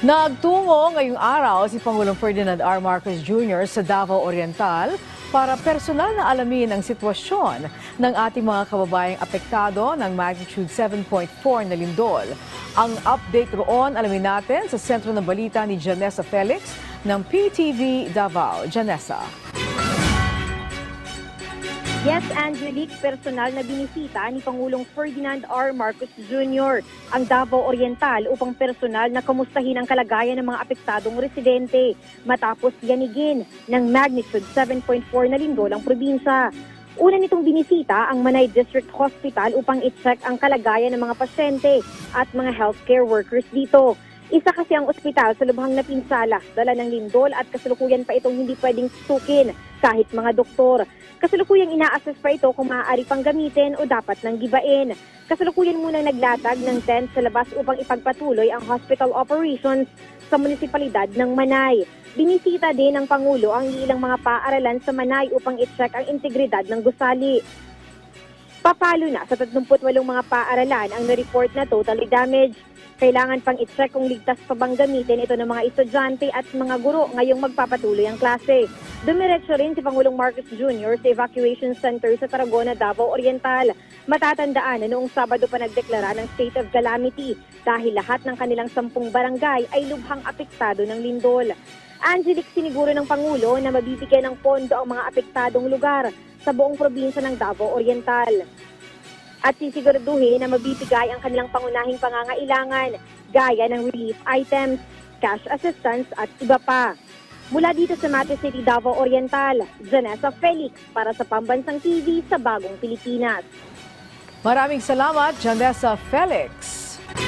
Nagtungo ngayong araw si Pangulong Ferdinand R. Marcos Jr. sa Davao Oriental para personal na alamin ang sitwasyon ng ating mga kababayang apektado ng magnitude 7.4 na lindol. Ang update roon alamin natin sa sentro ng balita ni Janessa Felix ng PTV Davao. Janessa. Yes, Angelique, personal na binisita ni Pangulong Ferdinand R. Marcos Jr. ang Davao Oriental upang personal na kamustahin ang kalagayan ng mga apektadong residente matapos yanigin ng magnitude 7.4 na lindol ang probinsya. Una nitong binisita ang Manay District Hospital upang i-check ang kalagayan ng mga pasyente at mga healthcare workers dito. Isa kasi ang ospital sa lubhang napinsala, dala ng lindol at kasalukuyan pa itong hindi pwedeng tukin kahit mga doktor. Kasalukuyang ina-assess pa ito kung maaari pang gamitin o dapat nang gibain. Kasalukuyan munang naglatag ng tent sa labas upang ipagpatuloy ang hospital operations sa munisipalidad ng Manay. Binisita din ng Pangulo ang ilang mga paaralan sa Manay upang i-check ang integridad ng gusali. Papalo na sa 38 mga paaralan ang na-report na totally damaged. Kailangan pang i-check kung ligtas pa bang gamitin ito ng mga estudyante at mga guro ngayong magpapatuloy ang klase. Dumiretso rin si Pangulong Marcos Jr. sa evacuation center sa Tarragona, Davao Oriental. Matatandaan na noong Sabado pa nagdeklara ng state of calamity dahil lahat ng kanilang 10 barangay ay lubhang apektado ng lindol. Angelique, siniguro ng Pangulo na mabibigyan ng pondo ang mga apektadong lugar sa buong probinsya ng Davao Oriental. At sisiguraduhin na mabibigay ang kanilang pangunahing pangangailangan gaya ng relief items, cash assistance at iba pa. Mula dito sa Mate City, Davao Oriental, Janessa Felix para sa Pambansang TV sa Bagong Pilipinas. Maraming salamat, Janessa Felix.